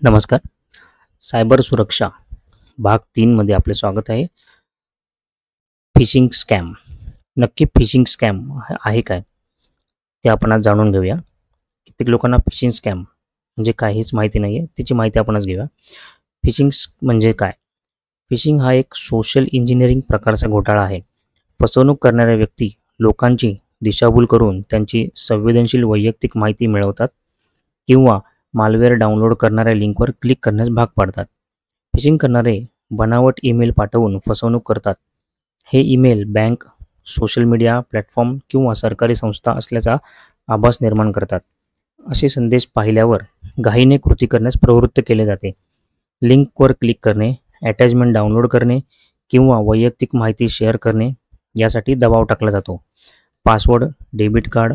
नमस्कार. सायबर सुरक्षा भाग 3 मध्ये आपले स्वागत आहे. Fishing scam. नक्की फिशिंग स्कॅम आहे काय? ते आपण आज जाणून घेऊया. कित्येक लोकांना फिशिंग स्कॅम म्हणजे काहीच माहिती नाही आहे. त्याची माहिती आपण आज घेऊया. फिशिंग म्हणजे काय? फिशिंग हा एक सोशल इंजिनिअरिंग प्रकारचा घोटाळा आहे. फसवणूक करणाऱ्या व्यक्ती लोकांची दिशाभूल करून त्यांची संवेदनशील वैयक्तिक माहिती मिळवतात किंवा मालवेअर डाउनलोड करणाऱ्या लिंकवर क्लिक करण्यास भाग पाडतात. फिशिंग करणारे बनावट ईमेल पाठवून फसवणूक करतात. हे email bank, social media platform किंवा सरकारी संस्था असल्याचा आभास निर्माण करतात. असे संदेश पाहिल्यावर घाईने कृती करण्यास प्रवृत्त केले जाते. लिंकवर क्लिक करणे, अटॅचमेंट डाउनलोड करणे किंवा वैयक्तिक माहिती शेअर करणे यासाठी दबाव टाकला जातो. Password, debit card,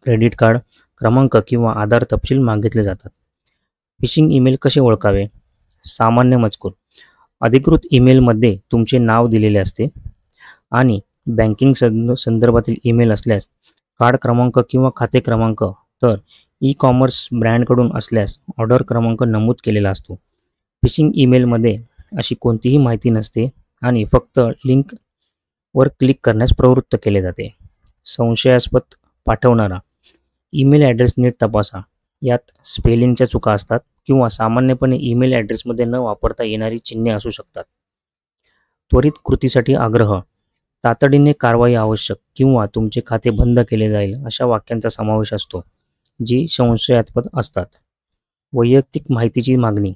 credit card क्रमांक किंवा आधार तपशील मागितले जातात. फिशिंग ईमेल कसे ओळखावे? सामान्य मजकूर. अधिकृत ईमेलमध्ये तुमचे नाव दिलेले असते आणि बँकिंग संदर्भातील ईमेल असल्यास कार्ड क्रमांक किंवा खाते क्रमांक, तर ई कॉमर्स ब्रँडकडून असल्यास ऑर्डर क्रमांक नमूद केलेला असतो. फिशिंग ईमेलमध्ये अशी कोणतीही माहिती नसते आणि फक्त लिंकवर क्लिक करण्यास प्रवृत्त केले जाते. संशयास्पद पाठवणारा. ईमेल ॲड्रेस नीट तपासा. यात स्पेलिंगच्या चुका असतात किंवा सामान्यपणे ईमेल ॲड्रेसमध्ये न वापरता येणारी चिन्हे असू शकतात. त्वरित कृतीसाठी आग्रह. तातडीने कारवाई आवश्यक किंवा तुमचे खाते बंद केले जाईल अशा वाक्यांचा समावेश असतो, जी संशयास्पद असतात. वैयक्तिक माहितीची मागणी.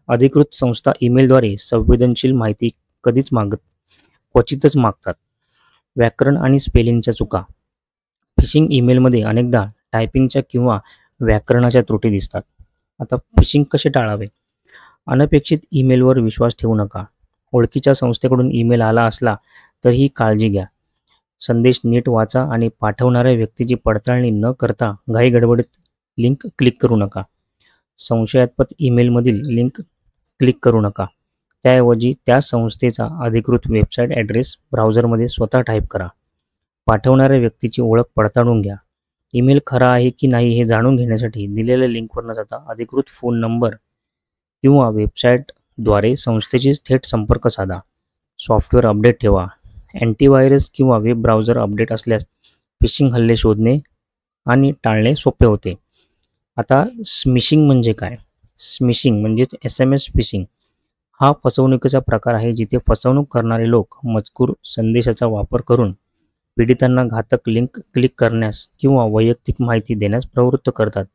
अधिकृत संस्था ईमेलद्वारे संवेदनशील माहिती क्वचितच मागतात. व्याकरण आणि स्पेलिंगच्या चुका. फिशिंग ईमेलमध्ये अनेकदा टायपिंगच्या किंवा व्याकरणाच्या त्रुटी दिसतात. आता फिशिंग कसे टाळावे? अनपेक्षित ईमेलवर विश्वास ठेवू नका. ओळखीच्या संस्थेकडून ईमेल आला असला तरीही काळजी घ्या. संदेश नीट वाचा आणि पाठवणाऱ्या व्यक्तीची पडताळणी न करता घाईगडबडीत लिंक क्लिक करू नका. संशयास्पद ईमेलमधील लिंक क्लिक करू नका. त्याऐवजी त्या संस्थेचा अधिकृत वेबसाईट ॲड्रेस ब्राउझरमध्ये स्वतः टाईप करा. पाठवणाऱ्या व्यक्तीची ओळख पडताळून घ्या. ईमेल खरा आहे की नाही हे जाणून घेण्यासाठी दिलेल्या लिंकवर न जाता अधिकृत फोन नंबर किंवा वेबसाईटद्वारे संस्थेशी थेट संपर्क साधा. सॉफ्टवेअर अपडेट ठेवा. अँटीव्हायरस किंवा वेब ब्राउझर अपडेट असल्यास फिशिंग हल्ले शोधणे आणि टाळणे सोपे होते. आता स्मिशिंग म्हणजे काय? स्मिशिंग म्हणजेच SMS फिशिंग हा फसवणुकीचा प्रकार आहे, जिथे फसवणूक करणारे लोक मजकूर संदेशाचा वापर करून पीडितांना घातक लिंक क्लिक करण्यास किंवा वैयक्तिक माहिती देण्यास प्रवृत्त करतात.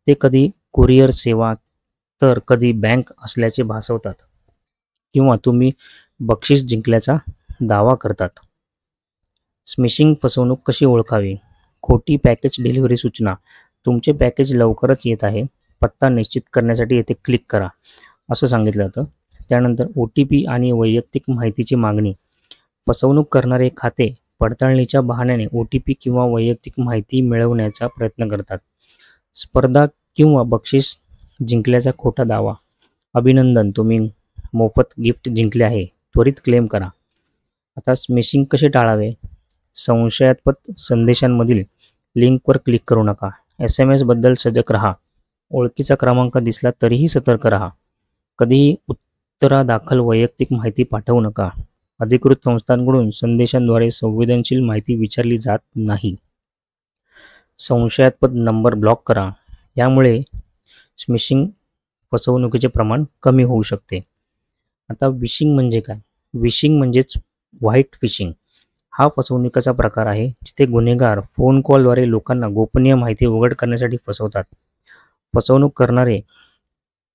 ते कधी कुरिअर सेवा तर कधी बँक असल्याचे भासवतात किंवा तुम्ही बक्षीस जिंकल्याचा दावा करतात. स्मिशिंग फसवणूक कशी ओळखावी? खोटी पॅकेज डिलिव्हरी सूचना. तुमचे पॅकेज लवकरच येत आहे, पत्ता निश्चित करण्यासाठी येथे क्लिक करा असं सांगितलं जातं. त्यानंतर OTP आणि वैयक्तिक माहितीची मागणी. फसवणूक करणारे खाते पडताळणीच्या बहाण्याने OTP किंवा वैयक्तिक माहिती मिळवण्याचा प्रयत्न करतात. स्पर्धा किंवा बक्षीस जिंकल्याचा खोटा दावा. अभिनंदन, तुम्ही मोफत गिफ्ट जिंकले आहे, त्वरित क्लेम करा. आता स्मिशिंग कसे टाळावे? संशयास्पद संदेशांमधील लिंकवर क्लिक करू नका. SMS बद्दल सजग राहा. ओळखीचा क्रमांक दिसला तरीही सतर्क राहा. कधीही उत्तरादाखल वैयक्तिक माहिती पाठवू नका. अधिकृत संस्थांकडून संदेशांद्वारे संवेदनशील माहिती विचारली जात नाही. संशयास्पद नंबर ब्लॉक करा. यामुळे स्मिशिंग फसवणुकीचे प्रमाण कमी होऊ शकते. आता विशिंग म्हणजे काय? विशिंग म्हणजेच व्हाईट फिशिंग हा फसवणुकीचा प्रकार आहे, जिथे गुन्हेगार फोन कॉलद्वारे लोकांना गोपनीय माहिती उघड करण्यासाठी फसवतात. फसवणूक करणारे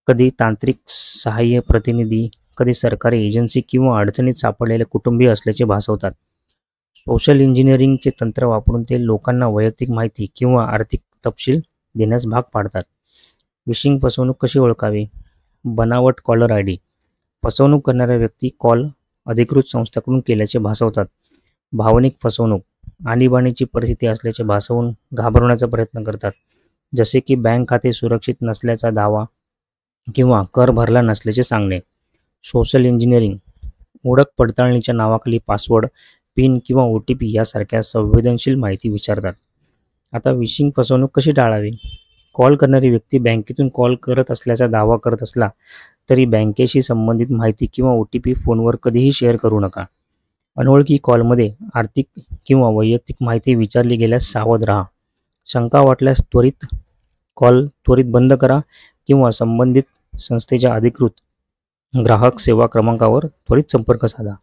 कधी तांत्रिक सहाय्य प्रतिनिधी, कधी सरकारी एजन्सी किंवा अडचणीत सापडलेले कुटुंबीय असल्याचे भासवतात. सोशल इंजिनिअरिंगचे तंत्र वापरून ते लोकांना वैयक्तिक माहिती किंवा आर्थिक तपशील देण्यास भाग पाडतात. फिशिंग फसवणूक कशी ओळखावी? बनावट कॉलर ID. फसवणूक करणाऱ्या व्यक्ती कॉल अधिकृत संस्थांकडून केल्याचे भासवतात. भावनिक फसवणूक. आणीबाणीची परिस्थिती असल्याचे भासवून घाबरवण्याचा प्रयत्न करतात, जसे की बँक खाते सुरक्षित नसल्याचा दावा किंवा कर भरला नसल्याचे सांगणे. Social engineering. ओळख पडताळणीच्या नावाखाली पासवर्ड, पिन किंवा OTP यासारख्या संवेदनशील माहिती विचारतात. आता फिशिंग फसवणूक कशी टाळावी? कॉल करणारी व्यक्ती बँकेतून कॉल करत असल्याचा दावा करत असला तरी बँकेशी संबंधित माहिती किंवा OTP फोनवर कधीही शेअर करू नका. अनोळखी कॉलमध्ये आर्थिक किंवा वैयक्तिक माहिती विचारली गेल्यास सावध राहा. शंका वाटल्यास त्वरित बंद करा किंवा संबंधित संस्थेच्या अधिकृत ग्राहक सेवा क्रमांकावर त्वरित संपर्क साधा.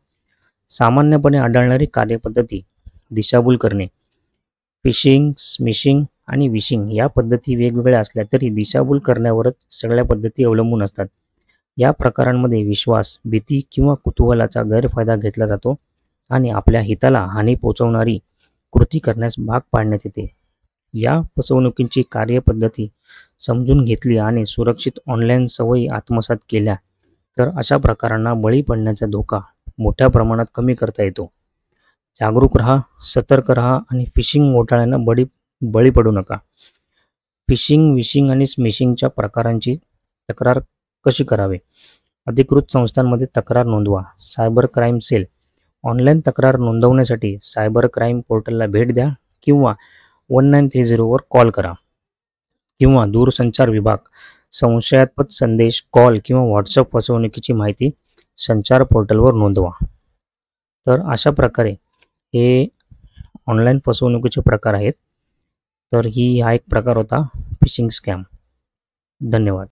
सामान्यपणे आढळणारी कार्यपद्धती: दिशाभूल करणे. फिशिंग, स्मिशिंग आणि विशिंग या पद्धती वेगवेगळ्या असल्या तरी दिशाभूल करण्यावरच सगळ्या पद्धती अवलंबून असतात. या प्रकारांमध्ये विश्वास, भीती किंवा कुतूहलाचा गैरफायदा घेतला जातो आणि आपल्या हिताला हानी पोहोचवणारी कृती करण्यास भाग पाडण्यात येते. या फसवणुकीची कार्यपद्धती समजून घेतली आणि सुरक्षित ऑनलाईन सवयी आत्मसात केल्या तर अशा प्रकारांना बळी पडण्याचा धोका मोठ्या प्रमाणात कमी करता येतो. जागरूक राहा, सतर्क राहा आणि फिशिंग घोटाळ्यांना बळी पडू नका. फिशिंग, विशिंग आणि स्मिशिंगच्या प्रकारांची तक्रार कशी करावी? अधिकृत संस्थांमध्ये तक्रार नोंदवा. Cyber crime sale. ऑनलाईन तक्रार नोंदवण्यासाठी सायबर क्राईम पोर्टलला भेट द्या किंवा 1930 वर कॉल करा किंवा दूरसंचार विभाग. संशयास्पद संदेश, कॉल किंवा व्हॉट्सअप फसवणुकीची माहिती संचार पोर्टलवर नोंदवा. तर अशा प्रकारे हे ऑनलाईन फसवणुकीचे प्रकार आहेत. तर हा एक प्रकार होता फिशिंग स्कॅम. धन्यवाद.